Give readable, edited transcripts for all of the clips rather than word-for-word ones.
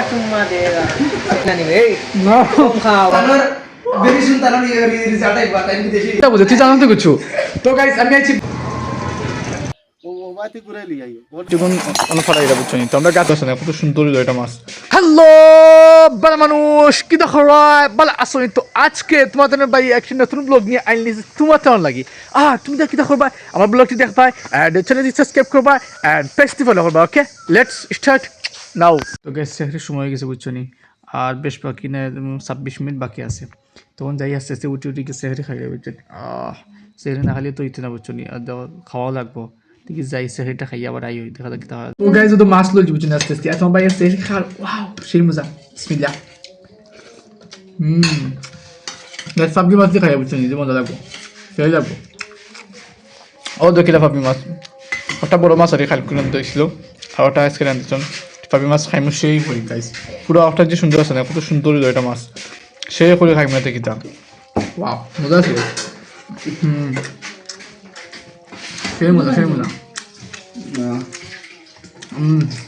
cuma deh. Nani, hey, kau kau. Tanur, very soon tanur result ay bata ini deshi. এটা বুঝে তুই জানো তো কিছু তো গাইস আমি আছি যখন অনুফলা এটা বুঝছো তো আমরা গাছ আছে না কত সুন্দর এটা মাছ হ্যালো বালা মানুষ কি দেখো বালা আসলে তো আজকে তোমাদের ভাই একটা নতুন ব্লগ নিয়ে আইনি তোমার কেমন লাগি তুমি কি দেখবা আমার ব্লগটি দেখবা এন্ড চ্যানেলটি সাবস্ক্রাইব করবা এন্ড পেজটি ফলো করবা ওকে লেটস স্টার্ট নাও তো গাইস সেটা সময় হয়ে গেছে বুঝছো নি আর বেশ বাকি না 26 মিনিট বাকি আছে তখন যাই আস্তে আস্তে উঠে উঠে সেহরি খাই বুঝছেন সেহরি না খালি তো ইতে না বুঝছো নি আর খাওয়া লাগবো ঠিক আছে যাই সেহরিটা খাই আবার আই দেখা যাক তা তো গাইস তো মাছ লই বুঝছেন আস্তে আস্তে এখন ভাই সেহরি খাও ওয়াও সেই মজা বিসমিল্লাহ গাইস সবজি মাছ খাই বুঝছেন যে মজা লাগবো সেই লাগবো ও দেখিলা ফাবি মাছ ওটা বড় মাছ আর খাল কুলন দিছিল আর ওটা আজকে রান্ধিছেন ফাবি মাছ খাইমু সেই হই গাইস পুরো ওটা যে সুন্দর আছে না কত সুন্দর এটা মাছ সেই করে খাইমু না দেখিতা ওয়াও মজা আছে সেই মজা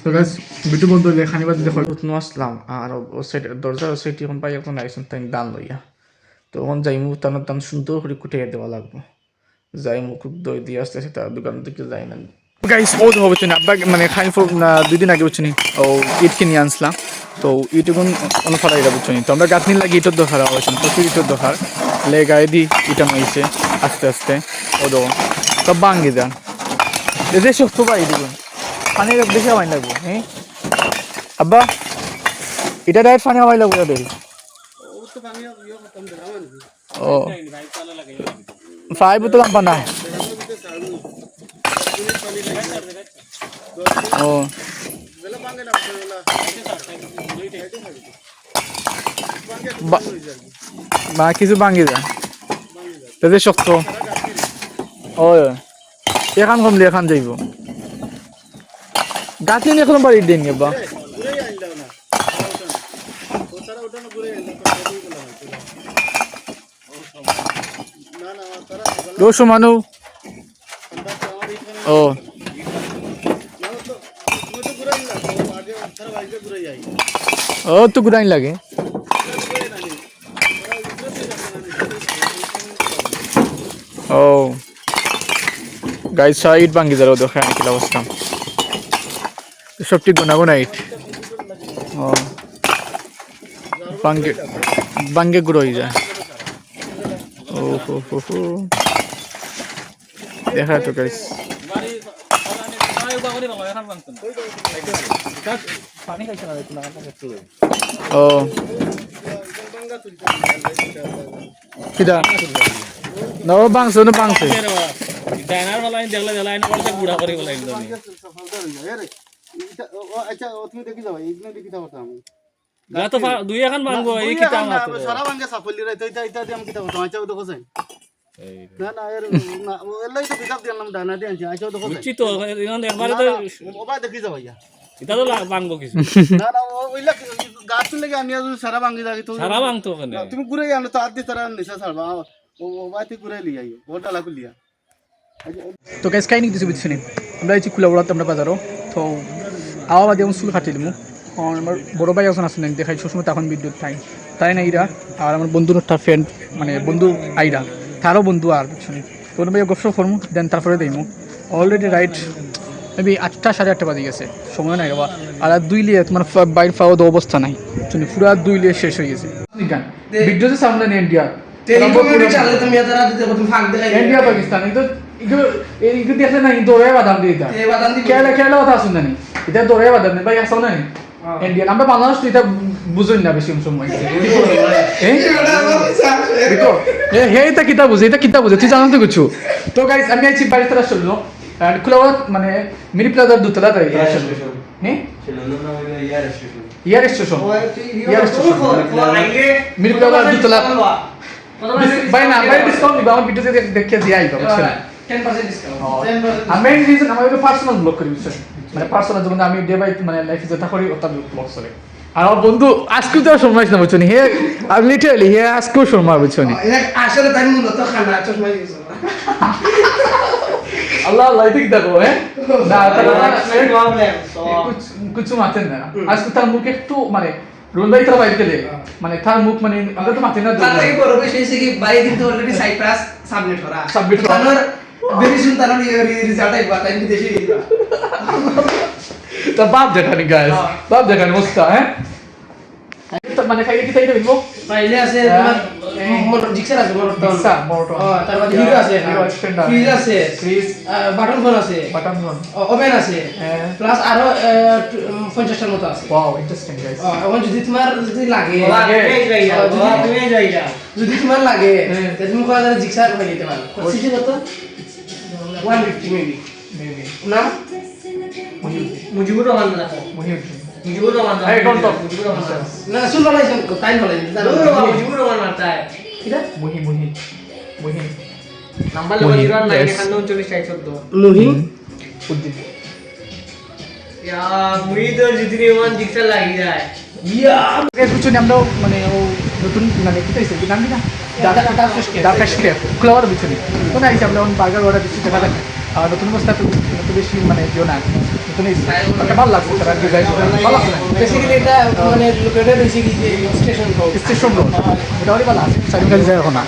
তো গাইস বিটু বন্ধু লেখানি বাদ দেখো উঠনো আসলাম আর ও সাইড দরজা ও সাইড এখন পাই এখন আইছেন তাই দান লইয়া তো এখন যাইমু টান সুন্দর করে কুটিয়ে দেওয়া লাগবে যাইমু খুব দই দিয়ে আসতে আসতে তার দোকান থেকে যাই না গাইস ও তো হবে না আব্বা মানে খাই দুই দিন আগে বুঝছেন ও ইট কিনে আনছিলাম তো ইট এখন অনুফলা এটা বুঝছেন তো আমরা গাছ নিয়ে লাগি ইটের দরকার হয়েছেন প্রচুর ইটের দরকার লে গায়ে দি ইটা নইছে আস্তে আস্তে ও দো সব ভাঙ্গি যান এসে শক্ত পাই দেখুন পানি বেশি হওয়াই লাগবো হ্যাঁ আব্বা এটা ডাইরেক্ট পানি হওয়াই লাগবো দেখি ও ফ্রাই বোতল আম্পা না ও বা কিছু ভাঙ্গি যায় তাদের শক্ত ও এখান কমলে এখান যাইব গাছ নিয়ে এখন বাড়ি দিন বা রোশো মানু ও ও তো গুড়াইন লাগে ও গাইস সাইড ভাঙ্গি যারা দেখে কি অবস্থা সবটি গুনাগুনা ইট ও ভাঙ্গে গুঁড়ো হয়ে যায় ও হো দেখা তো গাইস ও কিটা না বাংছে না বাংছে ডাইনার वाला দেখলা দেখলা এনে বলতে গুড়া করে বলা একদম আচ্ছা তুমি দেখি যাও এইখানে দেখি যাও আমি গা তো দুই এখন ভাঙবো এই কিটা মাত্র সারা ভাঙে সাফল্য রে তো এটা দিয়ে আমি কিটা করতে আচ্ছা দেখো যাই না না এর না এলাই তো পিকআপ দিলাম ডানা দিয়ে আচ্ছা আচ্ছা দেখো বুঝছি তো এখন একবারে তো ওবা দেখি যাও ভাইয়া এটা তো ভাঙবো কিছু না না ওইলা গাছ লাগে আমি আজ সারা ভাঙি যাই তো সারা ভাঙতো ওখানে তুমি ঘুরে আনো তো আদি তারা নিসা সারবা ওবা তে ঘুরে লিয়া ওটা লাগু লিয়া তো গাইস কাহিনী কিছু বুঝছেন আমরা এই খোলা বড়াতে আমরা বাজারও তো আওয়া বাদে চুল কাটিলিমু আমার বড় ভাই এখন আসেন দেখাই সবসময় তখন বিদ্যুৎ তাই না ইরা আর আমার বন্ধুর তার ফ্রেন্ড মানে বন্ধু আইরা তারও বন্ধু আর বুঝছেন তো ভাই গপসপ করমু দেন তারপরে দেইমু অলরেডি রাইট মেবি 8টা 8:30 বাজে গেছে সময় নাই বাবা আর 2 লিয়ে তোমার বাইরে পাওয়া তো অবস্থা নাই বুঝছেন পুরো 2 লিয়ে শেষ হয়ে গেছে বিদ্যুতের সামনে ইন্ডিয়া টেলিকমিউনিটি চালে তুমি এদারা দিতে তুমি ফাঁক দেখাই ইন্ডিয়া পাকিস্তান ಇದು দেখলে না দৌড়ে বাদাম দিয়ে দাও এই বাদাম দি কেলা কথা শুন না এটা দৌড়ে বাদাম ভাই আসো না ইন্ডিয়ান আমরা বাংলাদেশ তো এটা বুঝুন না বেশি সময় এটা কিতা বুঝে তুই জানো তো কিছু তো গাইস আমি আইছি বাড়ি তারা শুনলো আর খোলাওয়াত মানে মিরি প্লাজার দুতলা তাই হ্যাঁ ইয়ার স্টেশন মিরি প্লাজার দুতলা ভাই না ভাই ডিসকাউন্ট দিবা আমার ভিডিওতে দেখে দিয়ে আইবা বুঝছেন 10% ডিসকাউন্ট আমি রিজন আমি পার্সোনাল ব্লগ করি বুঝছেন মানে পার্সোনাল যখন আমি ডে বাই মানে লাইফে যেটা করি ওটা ব্লগ চলে আর আমার বন্ধু আজকে তো সময় না বুঝছেন হে আমি লিটারালি হে আজকেও সময় বুঝছেন আসলে তাই মূলত খানা চশমা ইউজ আল্লাহ আল্লাহ ঠিক দেখো হ্যাঁ না তারা প্রবলেম তো কিছু মাতেন না আজকে তার মুখ একটু মানে রুল ভাই তারা বাইরে গেলে মানে তার মুখ মানে আমরা তো মাতেন না তার থেকে বড় বিষয় হচ্ছে কি ভাই কিন্তু অলরেডি সাইপ্রাস সাবমিট করা Submit করা। তার ভেরি সুন তার রেজাল্ট আইবা তাই বিদেশে দিবা তা বাপ দেখানি গাইস বাপ দেখানি মস্ত হ্যাঁ মানে খাইলে কি তাইতে বিমো ফাইলে আছে তোমার মোটর জিক্সার আছে মোটর জিক্সার, মোটর। তারপর হিরো আছে হিরো extender। ফ্রিজ আছে ফ্রিজ বাটন ফোন আছে বাটন ফোন ওভেন আছে হ্যাঁ। প্লাস আরো 50টার মতো আছে ওয়াও ইন্টারেস্টিং গাইস এখন যদি লাগে তুমি যাইয়া তুমি যাইয়া যদি তোমার লাগে হ্যাঁ। তাহলে তুমি কোয়া যাবে জিক্সার পাই দিতে পারো সিসি কত 150 মেবি মেবি নাম মুজিবুর রহমান দেখো মুহিউদ্দিন মুজিবুর রহমান এই ডোন্ট টক মুজিবুর রহমান না শুন বলাইছেন তাই বলাইছেন মুজিবুর রহমান মারতা है কিরা মুহি নাম্বার লেখা মুহিত, 09 yes. 1914 নুহি উদ্দিন ইয়া মুহিত আর জিতনি ওয়ান জিক্সার লাগি যায় ইয়া এর পিছনে আমরা মানে ও নতুন মানে কি তাইছে কি নাম কি না ডাটা ফ্রেশ ডাকা স্ক্র্যাপ ফ্লাওয়ার পিছনে তো না আমরা বার্গার অর্ডার দিচ্ছি দেখা যাক আর নতুন অবস্থা তো বেশি মানে দিও না নতুন একটা ভালো লাগছে তারা ডিজাইন ভালো লাগছে বেসিক্যালি এটা মানে লোকেটেড হইছে কি যে স্টেশন রোড স্টেশন রোড মোটামুটি ভালো আছে সাইকেল গাড়ি যায় এখন না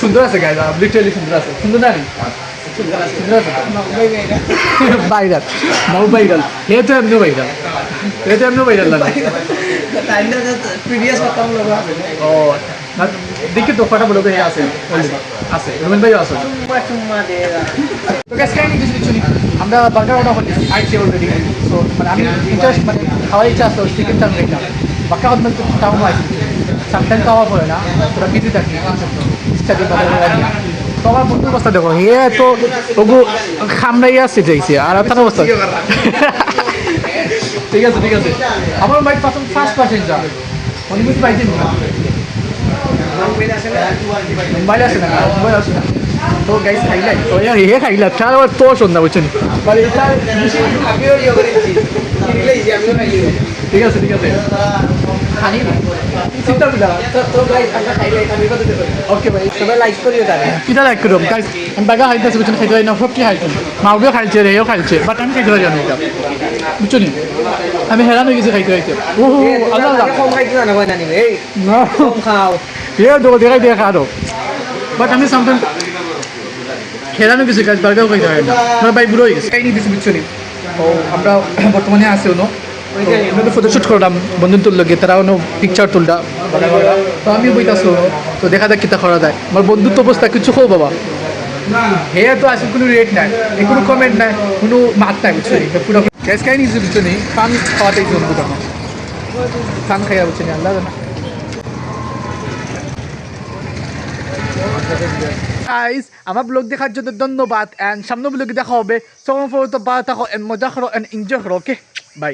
সুন্দর আছে গাড়ি লিটারালি সুন্দর আছে সুন্দর না সুন্দর আছে ভাইরাল নাও ভাইরাল হে তো এমনি ভাইরাল লাগে টাইমটা প্রিভিয়াস কথা বলবো ও না দেখি তো কটা বলবে আছে আছে রোমেন ভাইও আছে চুম্মা দেগা তো গ্যাস কাইনি কিছু নেই আমরা বার্গার অর্ডার করছি আইছি অলরেডি সো মানে আমি ইন্টারেস্ট মানে খাওয়ার ইচ্ছা আছে চিকেন টান এটা বাক্কা হত তো টাউন আছে সামটাইম খাওয়া পড়ে না তোরা বিজি থাকি স্টাডি বাজার তো আমার বন্ধুর অবস্থা দেখো হে তো ওগু খামড়াইয়া সিটাইছে আর তার অবস্থা ঠিক আছে আমার বাইক ফার্স্ট প্যাসেঞ্জার অনেক কিছু বাইক দিন মোবাইল আছে না তো গাইস খাইলাই তো হে খাইলা তার আবার তো সন্ধ্যা বুঝছেন মানে এটা আমিও ইয়ে করেছি রিলেইছি আমিও খাইছি ঠিক আছে খানি চিন্তা বিলা তো গাইস আমরা খাইলে আমি কত দিতে পারি ওকে ভাই সবাই লাইক করিও তারে কিটা লাইক করুন গাইস আমি বাগা খাইতেছি বুঝছেন খাইতে না সব কি খাইছেন মাউবিও খাইছে রেও খাইছে বাট আমি খাইতে পারি না এটা বুঝছেন আমি হেরান হয়ে গেছি খাইতে ও আল্লাহ আল্লাহ কম খাইতে না কই জানি এই না কম খাও ये दो देखा दो बट हमें समथिंग খেলানো কিছু কাজ বার্গার খাইতে হয় না আমার ভাই বুড়ো হয়ে গেছে কাহিনী কিছু বুঝছো নি ও আমরা বর্তমানে আছে ওনো আমরা তো ফটোশুট করলাম বন্ধুত্বর লগে তারা ওনো পিকচার তুলটা তো আমি বইতাছো তো দেখা যাক কিতা করা যায় আমার বন্ধুত্ব অবস্থা কিছু খো বাবা হে তো আসলে কোনো রেট নাই কোনো কমেন্ট নাই কোনো মাত নাই বুঝছো নি পুরো গ্যাস কাহিনী কিছু বুঝছো নি পান খাওয়াতেই জন্য পান খাইয়া বুঝছো নি আল্লাহ গাইস আমার ব্লগ দেখার জন্য ধন্যবাদ এন্ড সামনে ব্লগে দেখা হবে সো ফর তো ভালো থাকো এন্ড মজা করো এন্ড এনজয় করো ওকে বাই